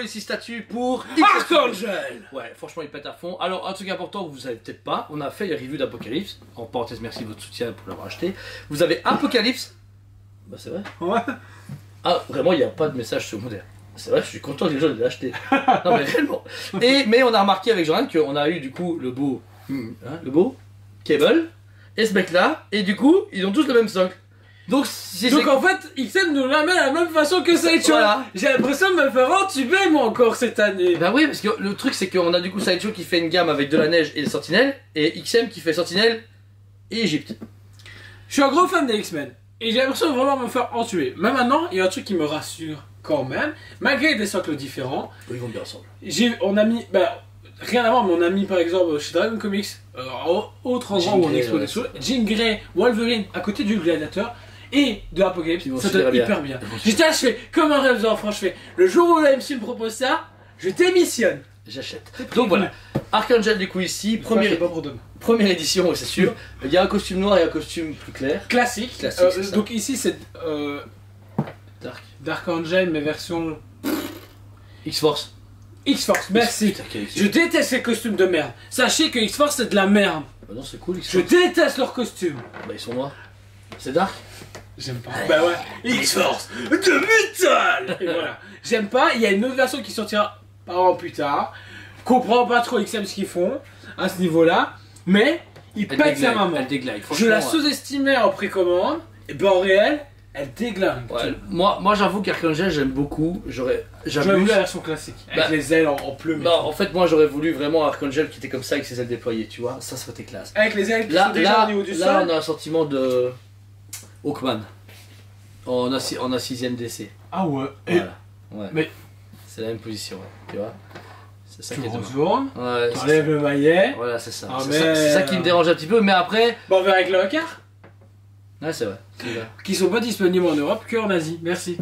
ici statut pour Archangel. Ouais, franchement, il pète à fond. Alors, un truc important que vous savez peut-être pas, on a fait les reviews d'Apocalypse. En parenthèse, merci de votre soutien pour l'avoir acheté. Vous avez Apocalypse. Bah, c'est vrai. Ouais. Ah, vraiment, il n'y a pas de message secondaire. C'est vrai, je suis content que les gens l'aient acheté. Non, mais réellement. Mais on a remarqué avec Jordan qu'on a eu du coup le beau Cable et ce mec-là. Et du coup, ils ont tous le même socle. Donc en fait, XM nous la met de la même façon que Sideshow. Voilà. J'ai l'impression de me faire entuber moi encore cette année. Bah oui, parce que le truc c'est qu'on a du coup Sideshow qui fait une gamme avec de la neige et les sentinelles, et XM qui fait sentinelle et Égypte. Je suis un gros fan des X-Men. Et j'ai l'impression de vraiment me faire entuber. Mais maintenant, il y a un truc qui me rassure quand même. Malgré des socles différents. Ils vont bien ensemble. On a mis... Bah, rien à voir, mais on a mis par exemple chez Dragon Comics, autre endroit où on expose des choses. Jean Grey, Wolverine, à côté du Gladiator. Et de Apocalypse, ça donne hyper bien. J'étais là, je fais comme un rêve d'enfant, je fais le jour où la MC me propose ça, je démissionne. J'achète. Donc voilà, Archangel du coup ici, première édition, c'est sûr. Il y a un costume noir et un costume plus clair. Classique. Donc ici c'est Dark Angel, mais version X-Force. X-Force, merci. Je déteste ces costumes de merde. Sachez que X-Force c'est de la merde. Bah non, c'est cool. Je déteste leurs costumes. Bah ils sont noirs. C'est dark. J'aime pas. Bah ouais. X-Force de métal. Et voilà. J'aime pas. Il y a une autre version qui sortira par an plus tard. Comprends pas trop XM ce qu'ils font à ce niveau-là. Mais ils pètent sa maman. Elle déglingue. Je la sous-estimais en précommande. Et ben en réel, elle déglingue. Ouais, moi j'avoue qu'Archangel j'aime beaucoup. J'aurais voulu la version classique. Avec les ailes en plume. Non, en fait, moi j'aurais voulu vraiment Archangel qui était comme ça avec ses ailes déployées, tu vois. Ça aurait été classe. Avec les ailes qui sont déjà au niveau du sol. Là, on a un sentiment de Hawkman. On a 6ème DC. Ah ouais. Voilà. Ouais. Mais c'est la même position, tu vois. C'est ça tu qui est retournes, ouais, t'enlèves le maillet. Voilà, c'est ça. Ah, c'est ça qui me dérange un petit peu, mais après. Bon, on verra avec le Hawkar. Ouais, c'est vrai. Qui sont pas disponibles en Europe qu'en Asie. Merci.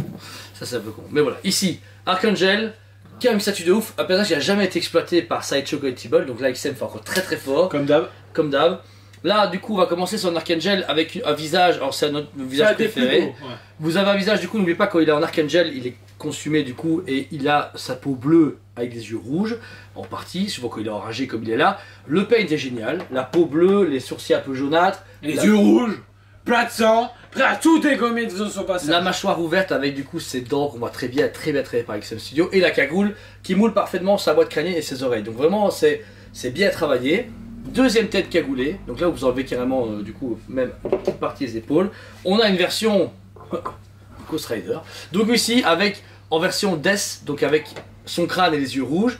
Ça, c'est un peu con. Mais voilà, ici, Archangel, qui a une statue de ouf. Un personnage qui a jamais été exploité par Sideshow Collectible. Donc là, XM fait encore très très fort. Comme d'hab. Comme d'hab. Là, du coup, on va commencer son Archangel avec un visage. Alors, c'est notre visage préféré. Beau, ouais. Vous avez un visage, du coup, n'oubliez pas, quand il est en Archangel, il est consumé, du coup, et il a sa peau bleue avec des yeux rouges, en partie, souvent quand il est enragé comme il est là. Le paint est génial. La peau bleue, les sourcils un peu jaunâtres. Les yeux rouges, plat de sang, prêt à tout dégommer de son passage. La mâchoire ouverte avec, du coup, ses dents qu'on voit très bien travaillées par XM Studio. Et la cagoule qui moule parfaitement sa boîte crânienne et ses oreilles. Donc, vraiment, c'est bien travaillé. Deuxième tête cagoulée, donc là vous enlevez carrément du coup même une petite partie des épaules. On a une version Ghost Rider, donc ici avec en version Death, donc avec son crâne et les yeux rouges,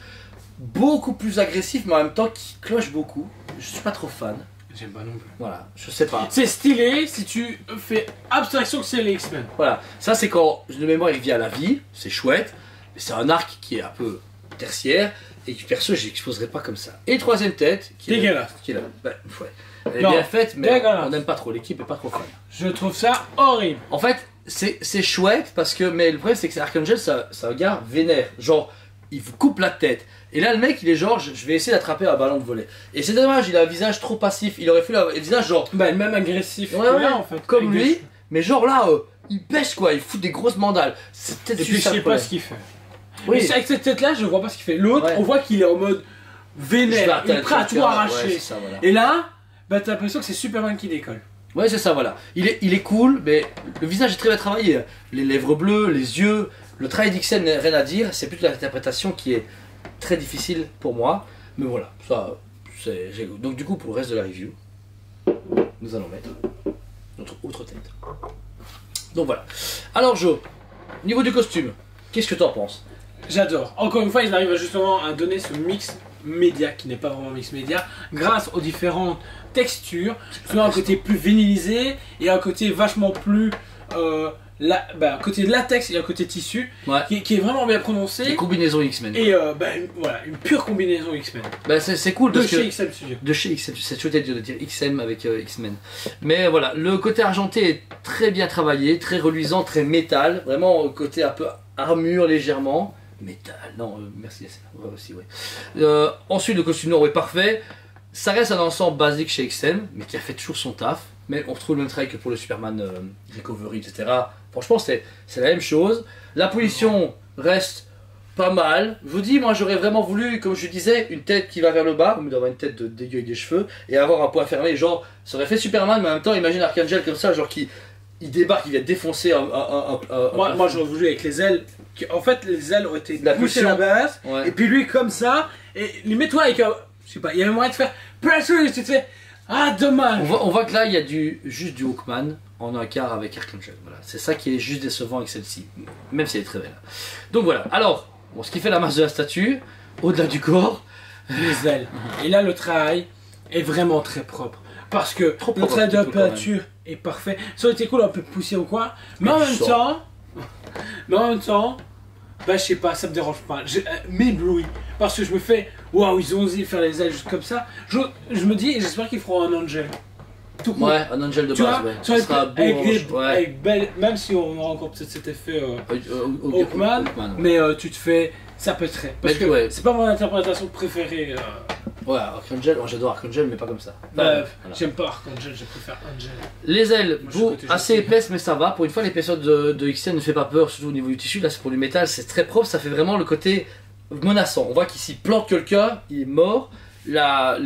beaucoup plus agressif mais en même temps qui cloche beaucoup. Je suis pas trop fan. J'aime pas non plus. Voilà, je sais pas. C'est stylé si tu fais abstraction que c'est les X-Men. Voilà, ça c'est quand de mémoire il revient à la vie, c'est chouette, mais c'est un arc qui est un peu tertiaire. Et que perso, j'exposerai pas comme ça. Et troisième tête, qui est dégueulasse. Qui est là. Bah, ouais. Elle est bien faite, mais on n'aime pas trop. L'équipe est pas trop fan. Je trouve ça horrible. En fait, c'est chouette parce que, mais le problème c'est que Archangel, c'est un gars vénère. Genre, il vous coupe la tête. Et là, le mec, il est genre, je vais essayer d'attraper un ballon de volley. Et c'est dommage, il a un visage trop passif. Il aurait fait un visage genre. Bah, même agressif. Ouais, ouais, en fait. Comme lui, mais genre là, il pêche quoi, il fout des grosses mandales. C'est peut-être juste ça. Je sais pas ce qu'il fait. Oui. Mais avec cette tête-là, je vois pas ce qu'il fait. L'autre, on voit qu'il est en mode vénère, il est prêt à tout arracher. Ouais, ça, voilà. Et là, bah t'as l'impression que c'est Superman qui décolle. Ouais, c'est ça, voilà. Il est cool, mais le visage est très bien travaillé. Les lèvres bleues, les yeux, le travail d'Ixen, rien à dire. C'est plutôt l'interprétation qui est très difficile pour moi. Mais voilà, ça, c'est. Donc du coup, pour le reste de la review, nous allons mettre notre autre tête. Donc voilà. Alors Joe, au niveau du costume, qu'est-ce que t'en penses? J'adore. Encore une fois, ils arrivent justement à donner ce mix média, qui n'est pas vraiment un mix média, grâce aux différentes textures. Tu as un côté plus vinylisé et un côté vachement plus... un côté latex et un côté tissu, ouais. qui est vraiment bien prononcé. Les combinaisons X-Men. Et voilà, une pure combinaison X-Men. Bah, c'est cool de parce chez que... XM Studio. De chez XM, c'est chouette de dire XM avec X-Men. Mais voilà, le côté argenté est très bien travaillé, très reluisant, très métal. Vraiment, côté un peu armure légèrement. Métal, non, merci, ouais, aussi, ouais. Ensuite, le costume noir est parfait. Ça reste un ensemble basique chez XM, mais qui a fait toujours son taf. Mais on retrouve le même travail que pour le Superman Recovery, etc. Franchement, c'est la même chose. La position reste pas mal. Je vous dis, moi j'aurais vraiment voulu, comme je disais, une tête qui va vers le bas, au lieu d'avoir une tête de dégueu avec des cheveux, et avoir un poing fermé, genre, ça aurait fait Superman, mais en même temps, imagine Archangel comme ça, genre qui il débarque, il vient défoncer moi j'aurais voulu avec les ailes, en fait les ailes auraient été poussées à la base, et puis lui comme ça, et limite-toi avec un, je sais pas, il y avait moyen de faire pressure, tu te fais, ah dommage. On voit que là il y a juste du Hawkman en un quart avec Archangel, voilà. C'est ça qui est juste décevant avec celle-ci, même si elle est très belle. Donc voilà, alors, bon, ce qui fait la masse de la statue, au-delà du corps, les ailes. Et là le travail est vraiment très propre. Parce que le trait de peinture est parfait. Ça aurait été cool un peu poussé ou quoi. Mais en même temps, bah je sais pas, ça me dérange pas. M'éblouis. Parce que je me fais, waouh, ils ont osé faire les ailes juste comme ça. Je me dis, j'espère qu'ils feront un Angel. Tout court. Ouais, un Angel de base, ouais. Ça sera beau, avec même si on aura encore peut-être cet effet Hawkman, mais tu te fais, ça peut être très. Parce que c'est pas mon interprétation préférée. Ouais, Archangel, j'adore Archangel, mais pas comme ça. Voilà. J'aime pas Archangel, je préfère Angel. Les ailes, assez épaisses, mais ça va. Pour une fois, l'épaisseur de XN ne fait pas peur, surtout au niveau du tissu. Là, c'est pour du métal, c'est très propre, ça fait vraiment le côté menaçant. On voit qu'ici, plante quelqu'un, il est mort. Là,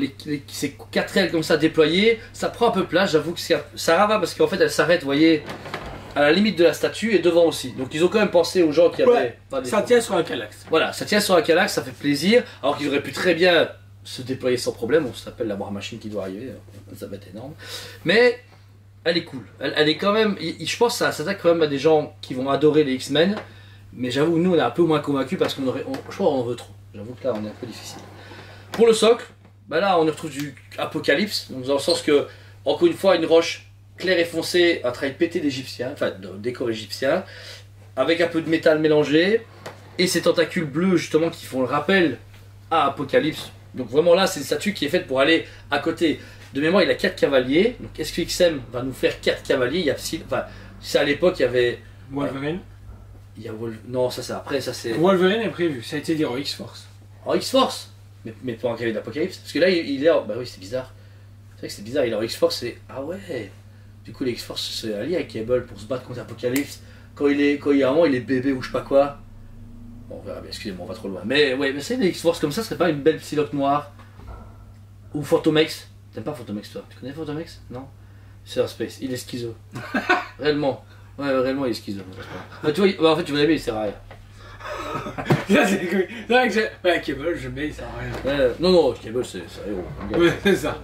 ces 4 ailes comme ça déployées, ça prend un peu de place. J'avoue que ça va parce qu'en fait, elle s'arrête, vous voyez, à la limite de la statue et devant aussi. Donc, ils ont quand même pensé aux gens qui avaient. Ça tient sur un Kallax. Voilà, ça tient sur un Kallax, ça fait plaisir. Alors qu'ils auraient pu très bien se déployer sans problème, on s'appelle la War Machine qui doit arriver, ça va être énorme. Mais elle est cool, elle est quand même, je pense que ça s'attaque quand même à des gens qui vont adorer les X-Men, mais j'avoue nous on est un peu moins convaincus parce je crois qu'on en veut trop, j'avoue que là on est un peu difficile. Pour le socle, bah là on retrouve du Apocalypse, donc dans le sens que, encore une fois, une roche claire et foncée, un travail pété d'égyptien, enfin de décor égyptien, avec un peu de métal mélangé, et ces tentacules bleus justement qui font le rappel à Apocalypse. Donc vraiment là c'est une statue qui est faite pour aller à côté. De mémoire il a 4 cavaliers. Donc est-ce que XM va nous faire 4 cavaliers? Il y a enfin, c'est à l'époque il y avait Wolverine. Il y a non ça c'est après, ça c'est. Wolverine est prévu, ça a été dit en X-Force. En X-Force, mais pas en cavalier d'Apocalypse. Parce que là il est en... Bah oui c'est bizarre. C'est vrai que c'est bizarre, il est en X-Force et. Ah ouais. Du coup les X-Force c'est allié avec Cable pour se battre contre Apocalypse. Quand il y a un moment il est bébé ou je sais pas quoi. Bon, on verra bien, excusez-moi, on va trop loin. Mais ouais, mais c'est des X-Force comme ça, ce serait pas une belle Psylocke noire? Ou Phantomex? T'aimes pas Phantomex toi? Tu connais Phantomex? Non? C'est un space, il est schizo. Réellement. Ouais, réellement il est schizo. Mais tu vois, bah, en fait tu vas aimer, il sert à rien. Là c'est cool. C'est vrai que ouais, Cable, je mets, il sert à rien. Non, Cable c'est un héros. Ouais, c'est ça.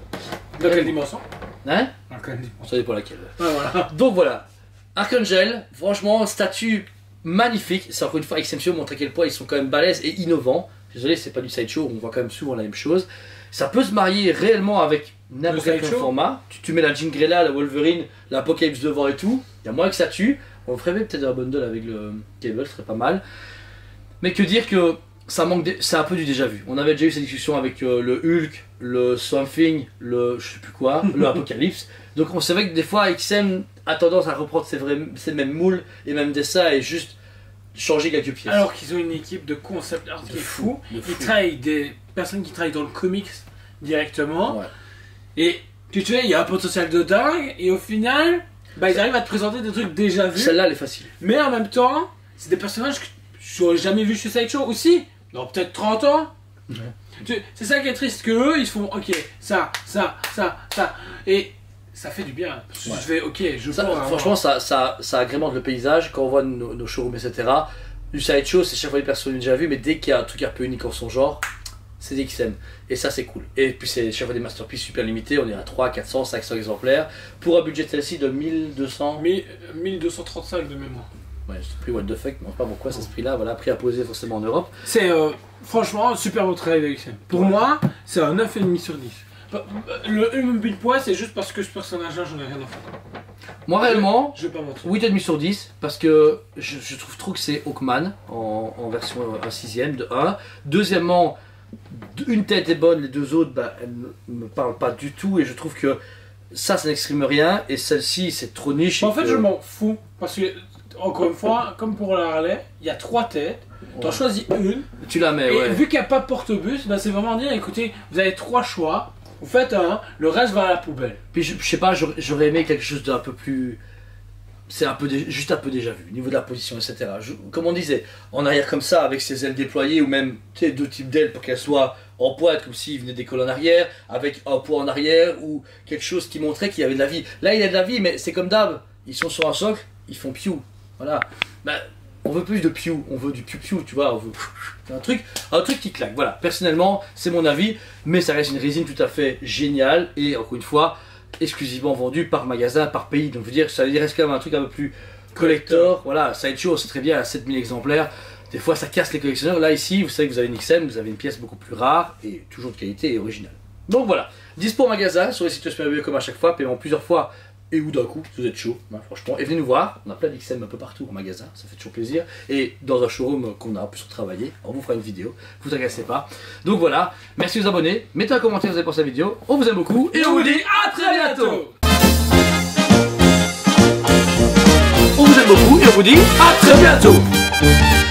Dans quelle dimension? Hein? Dans quelle dimension? Ça dépend laquelle. Ouais, voilà. Donc voilà. Archangel, franchement, statue magnifique. C'est encore une fois, XMCO montre à quel point ils sont quand même balèzes et innovants. Désolé, c'est pas du sideshow, on voit quand même souvent la même chose. Ça peut se marier réellement avec n'importe quel format. Tu mets la Jean Grey là, la Wolverine, l'Apocalypse devant et tout. Il y a moins que ça tue. On ferait peut-être un bundle avec le Cable, ce serait pas mal. Mais que dire que ça manque, c'est un peu du déjà vu. On avait déjà eu cette discussion avec le Hulk, le Swamp Thing, le je sais plus quoi, le Apocalypse. Donc on savait que des fois XM a tendance à reprendre ces mêmes moules et même dessins et juste changer quelques pièces. Alors qu'ils ont une équipe de concept art qui est fou. Ils travaillent des personnes qui travaillent dans le comics directement. Ouais. Et tu sais, il y a un potentiel de dingue et au final, bah, ils arrivent à te présenter des trucs déjà vus. Celle-là elle est facile. Mais en même temps, c'est des personnages que j'aurais jamais vu chez Sideshow aussi. Non, peut-être 30 ans. Ouais. C'est ça qui est triste, que eux ils se font ok, ça. Et ça fait du bien. Parce que je fais ok, je prends. Franchement, ça agrémente le paysage. Quand on voit nos showrooms, etc. Du sideshow, c'est chaque fois des personnes déjà vues, mais dès qu'il y a un truc un peu unique en son genre, c'est des XM. Et ça, c'est cool. Et puis, c'est chaque fois des masterpieces super limitées. On est à 300, 400, 500 exemplaires. Pour un budget celle-ci de 1200. 1235 de mémoire. Ouais, c'est prix what the fuck, non, pas pourquoi c'est ce prix-là. Voilà, prix à poser forcément en Europe. C'est franchement un super beau travail de XM. Pour moi, c'est un 9,5 sur 10. Le but poids, c'est juste parce que ce personnage-là, j'en ai rien à faire. Moi, réellement, je vais pas mentir. 8,5 sur 10, parce que je trouve trop que c'est Hawkman en version 1/6 de 1. Deuxièmement, une tête est bonne, les deux autres, bah, elles ne me parlent pas du tout, et je trouve que ça n'exprime rien, et celle-ci, c'est trop niche. En fait, je m'en fous, parce que, encore une fois, comme pour la Harley, il y a 3 têtes. T'en choisis une. Tu la mets, et vu qu'il n'y a pas de porte-bus, bah, c'est vraiment dire, écoutez, vous avez 3 choix. Vous faites un, le reste va à la poubelle. Puis je sais pas, j'aurais aimé quelque chose d'un peu plus c'est juste un peu déjà vu, au niveau de la position, etc. Comme on disait, en arrière comme ça, avec ses ailes déployées, ou même deux types d'ailes pour qu'elles soient en pointe, comme s'il venait des colonnes arrière, avec un poids en arrière, ou quelque chose qui montrait qu'il y avait de la vie. Là, il y a de la vie, mais c'est comme d'hab, ils sont sur un socle, ils font piou. Voilà. Ben, on veut plus de piou, on veut du piou-piou, tu vois, on veut un truc qui claque. Voilà, personnellement, c'est mon avis, mais ça reste une résine tout à fait géniale, et encore une fois, exclusivement vendu par magasin, par pays. Donc je veux dire, ça reste quand même un truc un peu plus collector. Voilà, Sideshow, c'est très bien à 7000 exemplaires. Des fois, ça casse les collectionneurs. Là, ici, vous savez que vous avez une XM, vous avez une pièce beaucoup plus rare et toujours de qualité et originale. Donc voilà, dispo en magasin, sur les sites SPMW comme à chaque fois, paiement plusieurs fois et ou d'un coup, si vous êtes chaud, hein, franchement. Et venez nous voir, on a plein d'XM un peu partout en magasin, ça fait toujours plaisir. Et dans un showroom qu'on a un peu surtravaillé, on vous fera une vidéo, vous inquiétez pas. Donc voilà, merci aux abonnés, mettez un commentaire si vous avez pensé à la vidéo, on vous aime beaucoup et on vous dit à très bientôt. On vous aime beaucoup et on vous dit à très bientôt.